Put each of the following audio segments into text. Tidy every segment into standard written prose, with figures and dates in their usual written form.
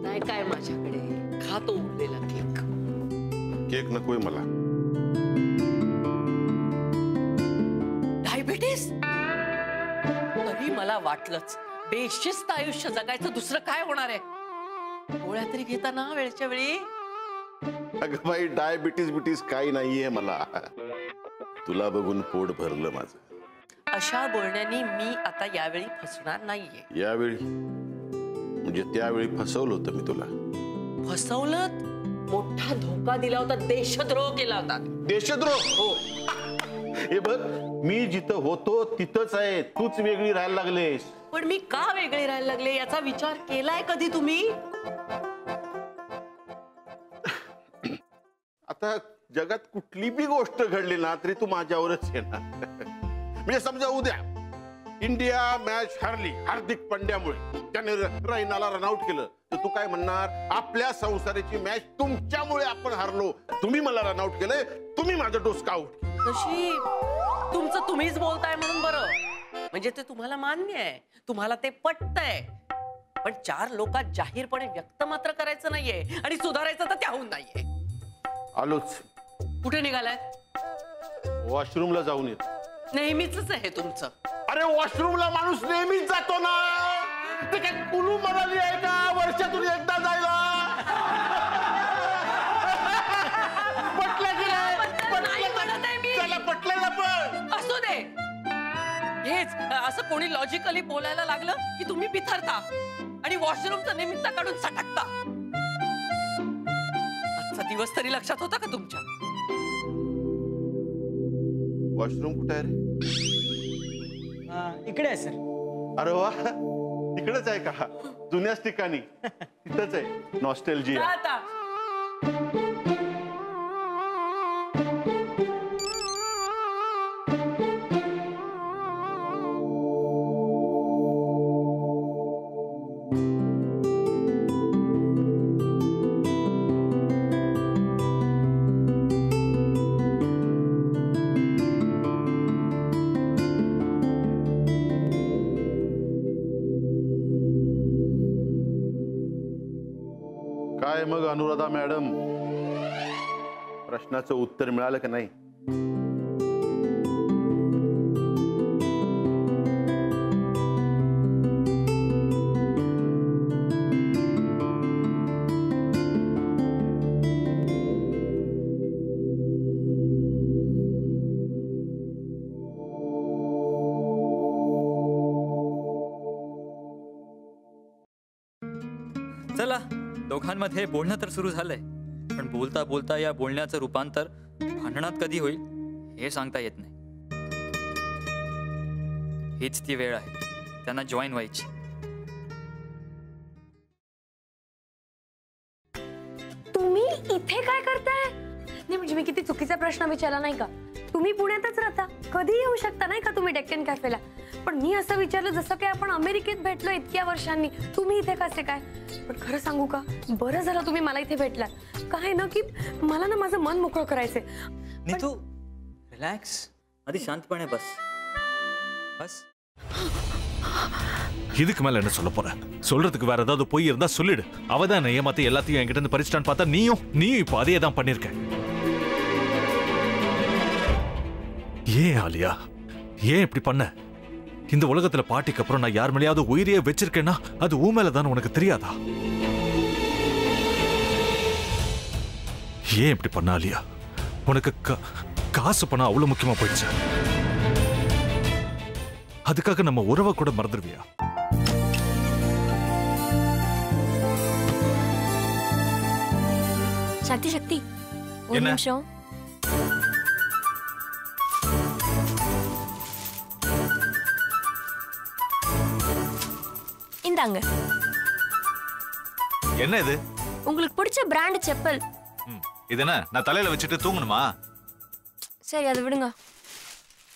नाही काय माझ्याकडे खातो उरलेला केक. केक नकोय मला. डायबिटीस? तरी मला वाटलंच बेशिस्त आयुष्य जगायचं दुसरं काय होणार आहे. गोळ्या तरी घेता ना वेळच्या वेळी. अगं बाई डायबिटीस बिटीस काही नाहीये मला. तुला बघून पोट भरलं माझं. अशा बोलण्यानी मी आता यावेळी फसणार नाहीये. यावेळी म्हणजे त्यावेळी फसवलं होतं मी तुला. फसवलं? मोठा धोका दिला होता, देशद्रोह केला होता. देशद्रोह? हो. हे बघ मी जिथं होतो तिथंच आहे, तूच वेगळी राहायला लागलेस. पण मी का वेगळे राहायला लागले याचा विचार केलाय कधी तुम्ही? आता जगात कुठली बी गोष्ट घडली ना तरी तू माझ्यावरच येणार. म्हणजे समजा उद्या इंडिया मॅच हरली हार्दिक पंड्यामुळे, त्याने रैनाला रनआउट केलं, तर तू काय म्हणणार? आपल्या संसाराची मॅच तुमच्यामुळे आपण हरलो, तुम्ही मला रनआउट केलंय, तुम्ही माझं डोसकं आउट. नशीब तुमचं तुम्हीच बोलताय म्हणून बरं. म्हणजे ते तुम्हाला मान्य आहे, तुम्हाला ते पटतंय. पण 4 लोकात जाहीरपणे व्यक्त मात्र करायचं नाहीये आणि सुधारायचं तर त्याहून नाहीये. आलोच. कुठे निघालाय? वॉशरूमला जाऊन येत. नेहमीच आहे तुमचं. अरे वॉशरूमला माणूस नेहमीच जातो ना. ते काय कुलू म्हणाली आहे का वर्षातून एकदा जायला? पटलं की नाही? त्याला पटलं ना. पण असू दे. हेच असं कोणी लॉजिकली बोलायला लागलं की तुम्ही बिथरता आणि वॉशरूमचं निमित्त काढून सटकता. आजचा दिवस तरी लक्षात होता का तुमच्या? वॉशरूम कुठे आहे रे? इकडे आहे सर. अरे वा, तिकडेच आहे का? जुन्याच ठिकाणी तिथंच आहे. नॉस्टॅल्जिया. आता काय मग अनुराधा मॅडम, प्रश्नाचं उत्तर मिळालं की नाही? चला, दोघांमध्ये बोलणं तर सुरू झालंय, पण बोलता बोलता या बोलण्याचं रूपांतर भांडणात कधी होईल हे सांगता येत नाही. हीच ती वेळ आहे त्यांना जॉईन व्हायची. तुम्ही इथे काय करताय? नाही म्हणजे मी किती चुकीचा प्रश्न विचारला नाही का? तुम्ही पुण्यातच राहता, कधी येऊ शकता नाही का तुम्ही डेक्कन कॅफेला? पण मी असं विचारलं जसं काय आपण अमेरिकेत भेटलो इतक्या वर्षांनी, तुम्ही इथे कसे काय? पण खरं सांगू का, बरं झालं तुम्ही मला इथे भेटलात. काय ना की मला ना माझं मन मोकळं करायचंय. नीतू रिलॅक्स, आधी शांतपणे बस बस. இதுக்கு மேல என்ன சொல்ல போற? சொல்றதுக்கு வேற ஏதாவது பொய் இருந்தா சொல்லிடு. அவதான் ஏமாத்தி எல்லாத்தையும் என்கிட்ட இருந்து பறிச்சிட்டான்னு பார்த்தா நீயும் இப்ப அதே தான் பண்ணிருக்க. ஏன் ஆலியா, ஏன் இப்படி பண்ண? இந்த உலகத்துல பாட்டிக்கு அப்புறம் நான் யார் மேலேயாவது உயிரையே வச்சிருக்கேன்னா அது ஊ மேலதான் உனக்கு தெரியாதா? ஏன் இப்படி பண்ண ஆலியா? உனக்கு காசு பணம் அவ்வளவு முக்கியமா போயிடுச்சு. அதுக்காக நம்ம உறவை கூட மறந்துடுவியா? சக்தி சக்தி ஒரு நிமிஷம். இந்தாங்க. என்ன இது? உங்களுக்கு பிடிச்ச பிராண்ட் செப்பல். இது என்ன நான் தலையில வச்சிட்டு தூங்கணுமா? சரி அதை விடுங்க.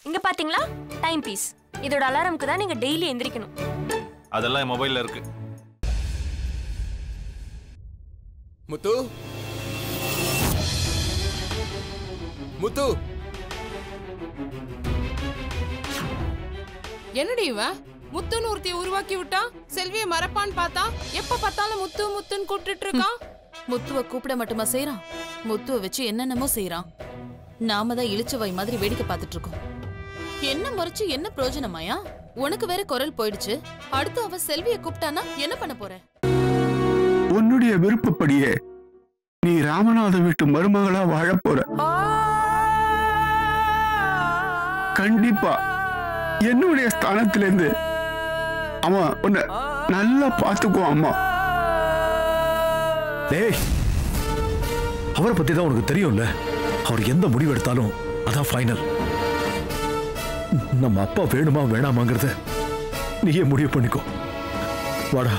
இங்க பாத்தீங்களா டைம் பீஸ். இதோட அலாரம்க்கு தான் நீங்க டெய்லி எந்திரிக்கணும். அதெல்லாம் என் மொபைல்ல இருக்கு. முத்து முத்து என்னடி இவ முத்துன்னு ஒருத்திய உருவாக்கி விட்டா செல்விய மறப்பான்னு பார்த்தா எப்ப பார்த்தாலும் முத்து முத்துன்னு கூப்பிட்டுட்டு இருக்கான். முத்துவ கூப்பிட மட்டுமா செய்யறான், முத்துவ வச்சு என்னென்னமோ செய்யறான். நாம தான் இளிச்சவாய் மாதிரி வேடிக்கை பார்த்துட்டு இருக்கோம். என்ன முறைச்சு என்ன பிரயோஜனமாயா? உனக்கு வேற குரல் போயிடுச்சு. அடுத்து அவ செல்விய கூப்பிட்டானா என்ன பண்ண போற? உன்னுடைய விருப்பப்படியே நீ ராமநாத வீட்டு மருமகளா வாழ போற. கண்டிப்பா என்னுடைய ஸ்தானத்திலிருந்து அவன் உன்னை நல்லா பார்த்துக்குவான். அம்மா, டேய், அவரை பத்தி தான் உனக்கு தெரியும்ல. அவர் எந்த முடிவு எடுத்தாலும் அதான் ஃபைனல். நம்ம அப்பா வேணுமா வேணாமாங்கிறத நீயே முடிவு பண்ணிக்கோ. வாடா.